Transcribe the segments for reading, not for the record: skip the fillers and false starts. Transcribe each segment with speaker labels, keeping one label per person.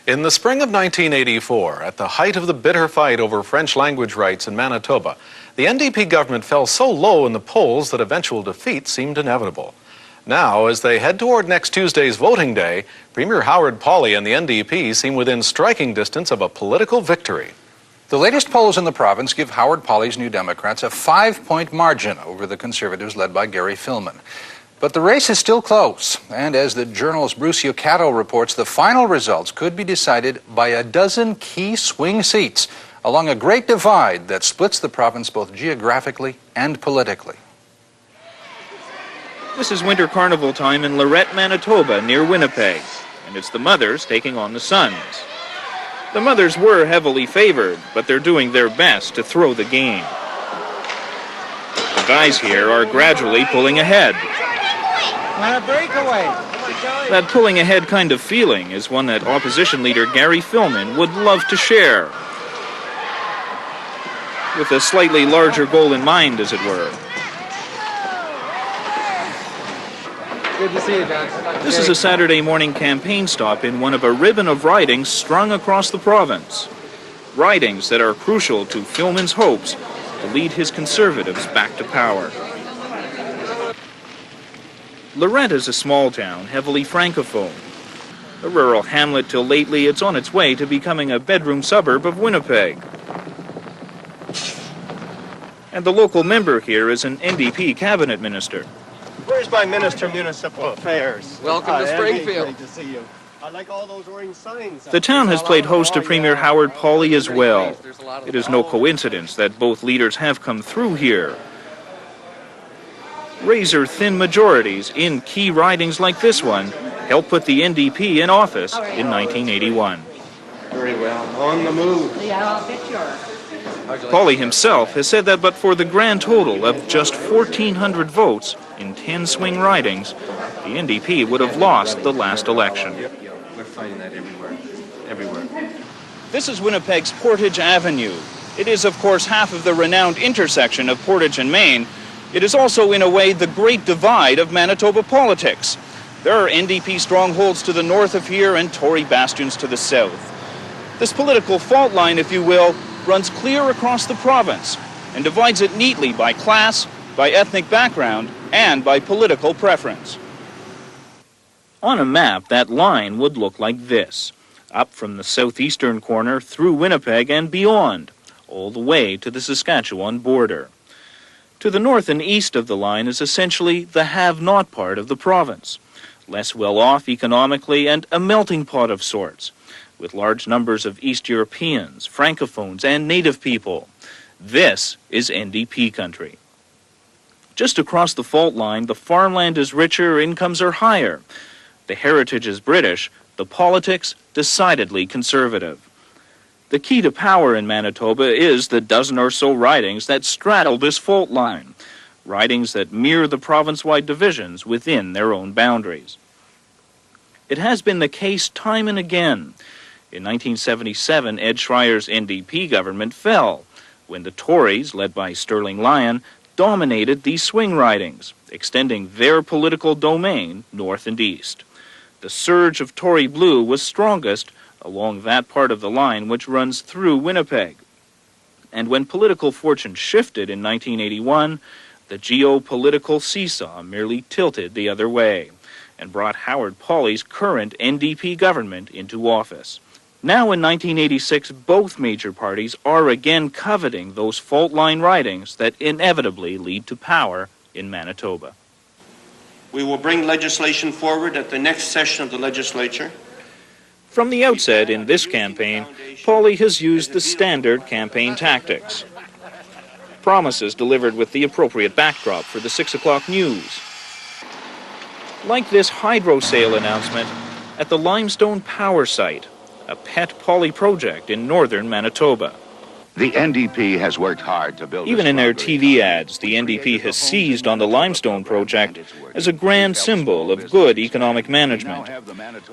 Speaker 1: In the spring of 1984, at the height of the bitter fight over French language rights in Manitoba, the NDP government fell so low in the polls that eventual defeat seemed inevitable. Now, as they head toward next Tuesday's voting day, Premier Pawley and the NDP seem within striking distance of a political victory.
Speaker 2: The latest polls in the province give Pawley's New Democrats a 5-point margin over the Conservatives led by Gary Filmon. But the race is still close, and as the Journal's Bruce Yucato reports, the final results could be decided by a dozen key swing seats along a great divide that splits the province both geographically and politically.
Speaker 3: This is winter carnival time in Lorette, Manitoba, near Winnipeg, and it's the mothers taking on the sons. The mothers were heavily favored, but they're doing their best to throw the game. The guys here are gradually pulling ahead.
Speaker 4: On a breakaway.
Speaker 3: That pulling ahead kind of feeling is one that opposition leader Gary Filmon would love to share, with a slightly larger goal in mind, as it were.
Speaker 4: Good to see you, John.
Speaker 3: This is a Saturday morning campaign stop in one of a ribbon of ridings strung across the province. Ridings that are crucial to Filmon's hopes to lead his Conservatives back to power. Lorette is a small town, heavily francophone. A rural hamlet till lately, it's on its way to becoming a bedroom suburb of Winnipeg. And the local member here is an NDP cabinet minister.
Speaker 5: Where's my Minister of Municipal Affairs?
Speaker 4: Welcome to Springfield.
Speaker 5: Great to see you. I like all those orange signs.
Speaker 3: The town has played host to Premier Pawley as well. It is no coincidence that both leaders have come through here. Razor-thin majorities in key ridings like this one helped put the NDP in office in 1981.
Speaker 5: Very well. On the move.
Speaker 3: Pawley himself has said that but for the grand total of just 1,400 votes in 10 swing ridings, the NDP would have lost the last election.
Speaker 5: We're fighting that everywhere.
Speaker 3: This is Winnipeg's Portage Avenue. It is, of course, half of the renowned intersection of Portage and Main. It is also, in a way, the great divide of Manitoba politics. There are NDP strongholds to the north of here and Tory bastions to the south. This political fault line, if you will, runs clear across the province and divides it neatly by class, by ethnic background, and by political preference. On a map, that line would look like this, up from the southeastern corner through Winnipeg and beyond, all the way to the Saskatchewan border. To the north and east of the line is essentially the have-not part of the province, less well-off economically and a melting pot of sorts, with large numbers of East Europeans, Francophones, and Native people. This is NDP country. Just across the fault line, the farmland is richer, incomes are higher. The heritage is British, the politics decidedly conservative. The key to power in Manitoba is the dozen or so ridings that straddle this fault line, ridings that mirror the province-wide divisions within their own boundaries. It has been the case time and again. In 1977, Ed Schreier's NDP government fell when the Tories, led by Sterling Lyon, dominated these swing ridings, extending their political domain north and east. The surge of Tory blue was strongest along that part of the line which runs through Winnipeg. And when political fortune shifted in 1981, the geopolitical seesaw merely tilted the other way and brought Pawley's current NDP government into office. Now in 1986, both major parties are again coveting those fault line ridings that inevitably lead to power in Manitoba.
Speaker 6: We will bring legislation forward at the next session of the legislature.
Speaker 3: From the outset in this campaign, Pawley has used the standard campaign tactics. Promises delivered with the appropriate backdrop for the 6 o'clock news. Like this hydro sale announcement at the Limestone Power Site, a pet Pawley project in northern Manitoba.
Speaker 7: The NDP has worked hard to build.
Speaker 3: Even in their TV ads, the NDP has seized on the Limestone project as a grand symbol of good economic management.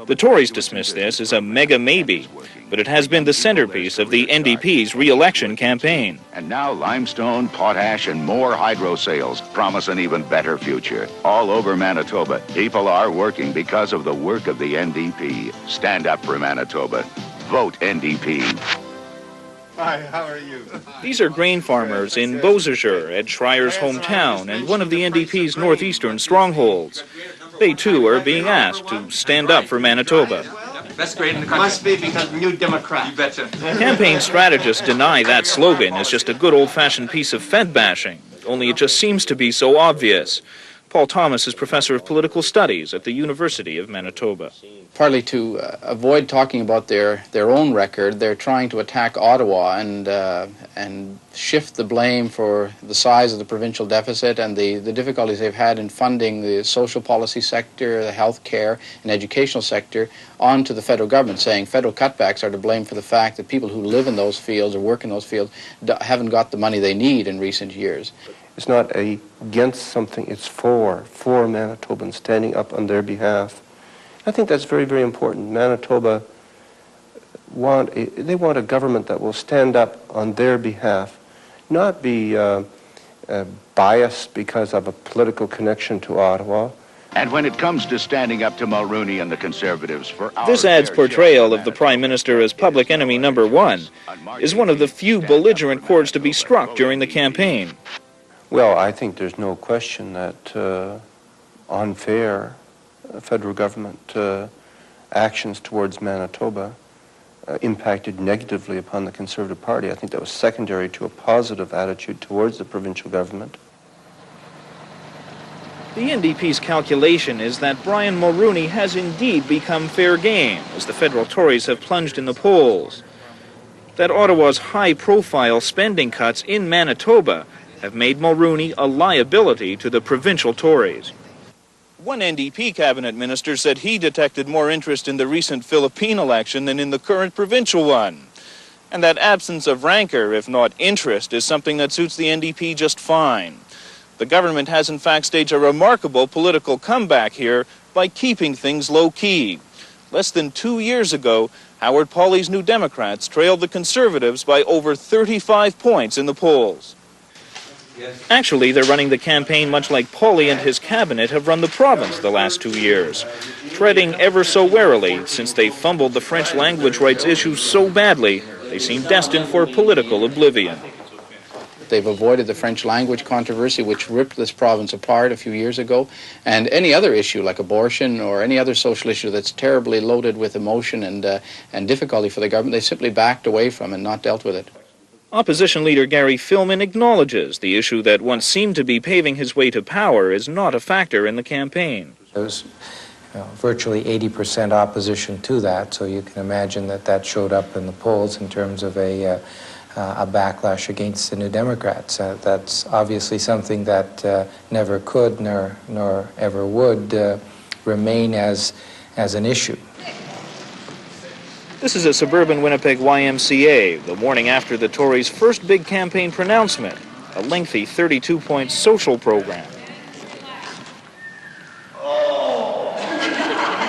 Speaker 3: The Tories dismiss this as a mega maybe, but it has been the centerpiece of the NDP's re-election campaign.
Speaker 7: And now limestone, potash, and more hydro sales promise an even better future. All over Manitoba, people are working because of the work of the NDP. Stand up for Manitoba. Vote NDP.
Speaker 5: Hi, how are you?
Speaker 3: These are grain farmers in Beausejour, Ed Schreier's hometown and one of the NDP's northeastern strongholds. They too are being asked to stand up for Manitoba.
Speaker 5: Best grade in the country. Must be because New Democrat. You betcha.
Speaker 3: Campaign strategists deny that slogan is just a good old-fashioned piece of Fed bashing, only it just seems to be so obvious. Paul Thomas is professor of political studies at the University of Manitoba.
Speaker 8: Partly to avoid talking about their own record, they're trying to attack Ottawa and shift the blame for the size of the provincial deficit and the difficulties they've had in funding the social policy sector, the health care and educational sector onto the federal government, saying federal cutbacks are to blame for the fact that people who live in those fields or work in those fields haven't got the money they need in recent years.
Speaker 9: It's not against something, it's for Manitobans, standing up on their behalf. I think that's very, very important. Manitoba want a government that will stand up on their behalf, not be biased because of a political connection to Ottawa.
Speaker 7: And when it comes to standing up to Mulroney and the Conservatives for our
Speaker 3: This ad's
Speaker 7: fair
Speaker 3: portrayal
Speaker 7: share
Speaker 3: of the Prime Minister as public enemy number one is one of the few belligerent chords to be struck during the campaign.
Speaker 9: Well, I think there's no question that unfair federal government actions towards Manitoba impacted negatively upon the Conservative Party. I think that was secondary to a positive attitude towards the provincial government.
Speaker 3: The NDP's calculation is that Brian Mulroney has indeed become fair game as the federal Tories have plunged in the polls. That Ottawa's high-profile spending cuts in Manitoba have made Mulroney a liability to the provincial Tories. One NDP cabinet minister said he detected more interest in the recent Philippine election than in the current provincial one. And that absence of rancor, if not interest, is something that suits the NDP just fine. The government has in fact staged a remarkable political comeback here by keeping things low-key. Less than 2 years ago, Howard Pawley's New Democrats trailed the Conservatives by over 35 points in the polls. Actually, they're running the campaign much like Pawley and his cabinet have run the province the last 2 years, treading ever so warily since they fumbled the French language rights issue so badly they seem destined for political oblivion.
Speaker 8: They've avoided the French language controversy, which ripped this province apart a few years ago, and any other issue like abortion or any other social issue that's terribly loaded with emotion and difficulty for the government, they simply backed away from and not dealt with it.
Speaker 3: Opposition leader Gary Filmon acknowledges the issue that once seemed to be paving his way to power is not a factor in the campaign.
Speaker 10: There's virtually 80% opposition to that, so you can imagine that that showed up in the polls in terms of a backlash against the New Democrats. That's obviously something that never could nor ever would remain as an issue.
Speaker 3: This is a suburban Winnipeg YMCA, the morning after the Tories' first big campaign pronouncement, a lengthy 32-point social program.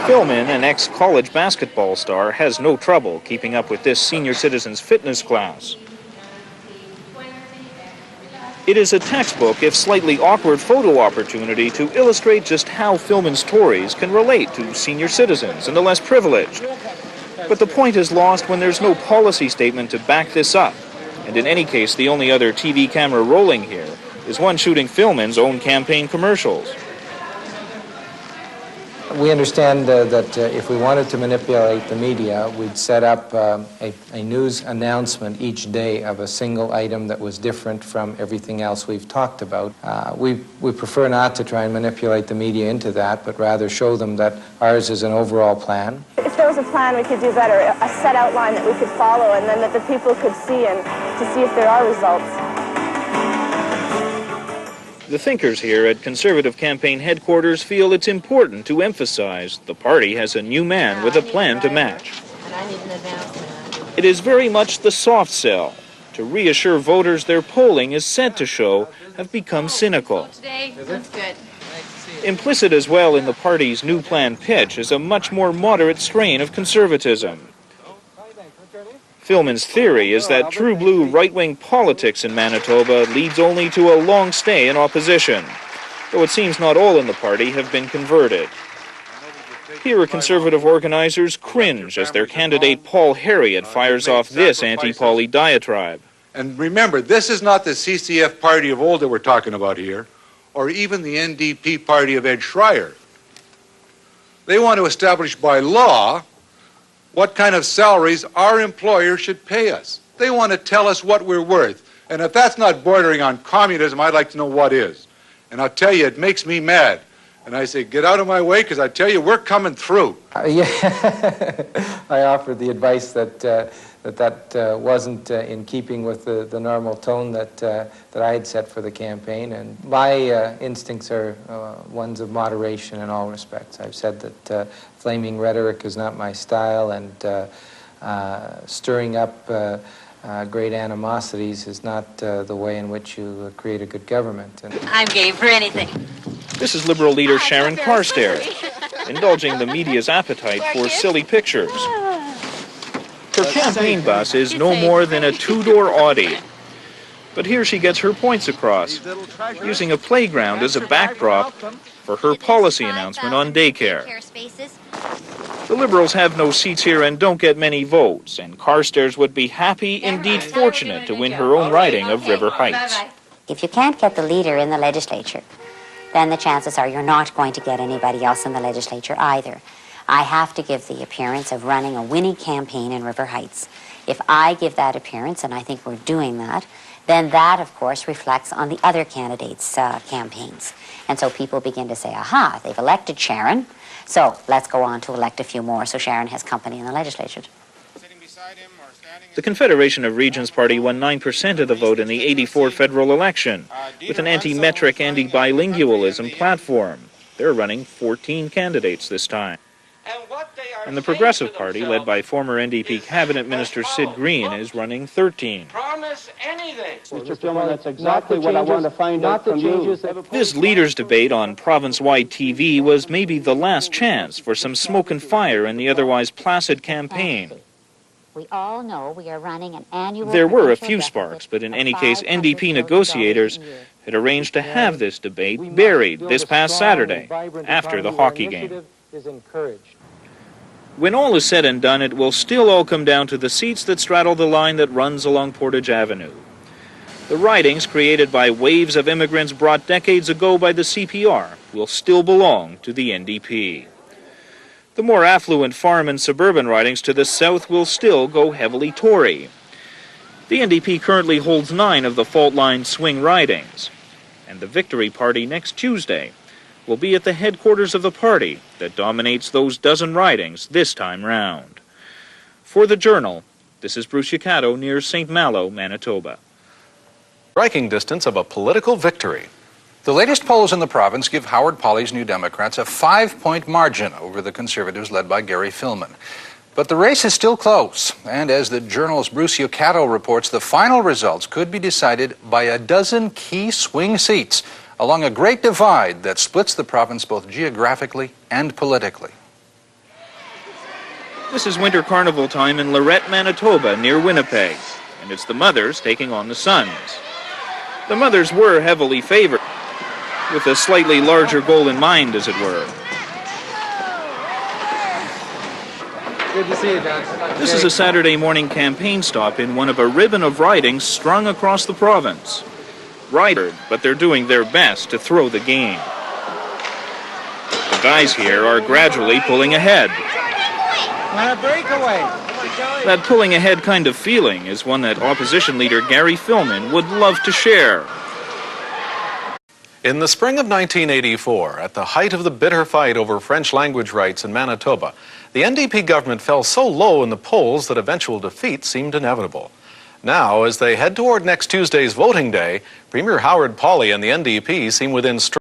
Speaker 3: Filmon, an ex-college basketball star, has no trouble keeping up with this senior citizens fitness class. It is a textbook, if slightly awkward, photo opportunity to illustrate just how Filmon's Tories can relate to senior citizens and the less privileged. But the point is lost when there's no policy statement to back this up. And in any case, the only other TV camera rolling here is one shooting Filmon's own campaign commercials.
Speaker 10: We understand that if we wanted to manipulate the media, we'd set up a news announcement each day of a single item that was different from everything else we've talked about. We prefer not to try and manipulate the media into that, but rather show them that ours is an overall plan.
Speaker 11: If there was a plan, we could do better, a set outline that we could follow and then that the people could see and to see if there are results.
Speaker 3: The thinkers here at Conservative campaign headquarters feel it's important to emphasize the party has a new man with a plan to match. It is very much the soft sell, to reassure voters their polling is said to show have become cynical. Implicit as well in the party's new plan pitch is a much more moderate strain of conservatism. Filman's theory is that true blue right-wing politics in Manitoba leads only to a long stay in opposition, though it seems not all in the party have been converted. Here, Conservative organizers cringe as their candidate Paul Harriott fires off this anti-Pawley diatribe.
Speaker 12: And remember, this is not the CCF party of old that we're talking about here, or even the NDP party of Ed Schreier. They want to establish by law what kind of salaries our employer should pay us. They want to tell us what we're worth. And if that's not bordering on communism, I'd like to know what is. And I'll tell you, it makes me mad. And I say, get out of my way, because I tell you, we're coming through.
Speaker 10: Yeah, I offered the advice that wasn't in keeping with the normal tone that I had set for the campaign. And my instincts are ones of moderation in all respects. I've said that flaming rhetoric is not my style, and stirring up great animosities is not the way in which you create a good government. And
Speaker 13: I'm game for anything.
Speaker 3: This is Liberal leader Sharon Carstairs, indulging the media's appetite for silly pictures. Her campaign bus is no more than a two-door Audi. But here she gets her points across, using a playground as a backdrop for her policy announcement on daycare. The Liberals have no seats here and don't get many votes, and Carstairs would be happy, indeed fortunate, to win her own riding of River Heights.
Speaker 13: If you can't get the leader in the legislature, then the chances are you're not going to get anybody else in the legislature either. I have to give the appearance of running a winning campaign in River Heights. If I give that appearance, and I think we're doing that, then that, of course, reflects on the other candidates' campaigns. And so people begin to say, aha, they've elected Sharon, so let's go on to elect a few more so Sharon has company in the legislature.
Speaker 3: The Confederation of Regions Party won 9% of the vote in the '84 federal election, with an anti-metric, anti-bilingualism platform. They're running 14 candidates this time. And the Progressive Party, led by former NDP Cabinet Minister Sid Green, is running 13.
Speaker 6: Promise anything.
Speaker 9: Mr. Filman, that's exactly what I want to find out from you.
Speaker 3: This leaders' debate on province-wide TV was maybe the last chance for some smoke and fire in the otherwise placid campaign.
Speaker 13: We all know we are running an annual...
Speaker 3: There were a few sparks, but in any case, NDP negotiators had arranged to have this debate buried this past Saturday, after the hockey game. When all is said and done, it will still all come down to the seats that straddle the line that runs along Portage Avenue. The ridings created by waves of immigrants brought decades ago by the CPR will still belong to the NDP. The more affluent farm and suburban ridings to the south will still go heavily Tory. The NDP currently holds 9 of the fault line swing ridings, and the Victory Party next Tuesday will be at the headquarters of the party that dominates those dozen ridings this time round. For the Journal, this is Bruce Yacato near St. Malo, Manitoba.
Speaker 1: Striking distance of a political victory.
Speaker 2: The latest polls in the province give Howard Pawley's New Democrats a 5-point margin over the Conservatives led by Gary Filman. But the race is still close, and as the Journal's Bruce Yacato reports, the final results could be decided by a dozen key swing seats along a great divide that splits the province both geographically and politically.
Speaker 3: This is winter carnival time in Lorette, Manitoba, near Winnipeg, and it's the mothers taking on the sons. The mothers were heavily favored, with a slightly larger goal in mind, as it were.
Speaker 4: Good to see you, John.
Speaker 3: This is a Saturday morning campaign stop in one of a ribbon of ridings strung across the province. Rider, but they're doing their best to throw the game. The guys here are gradually pulling ahead.
Speaker 4: Want a breakaway?
Speaker 3: That pulling ahead kind of feeling is one that opposition leader Gary Filman would love to share.
Speaker 1: In the spring of 1984, at the height of the bitter fight over French language rights in Manitoba, the NDP government fell so low in the polls that eventual defeat seemed inevitable. Now, as they head toward next Tuesday's voting day, Premier Howard Pawley and the NDP seem within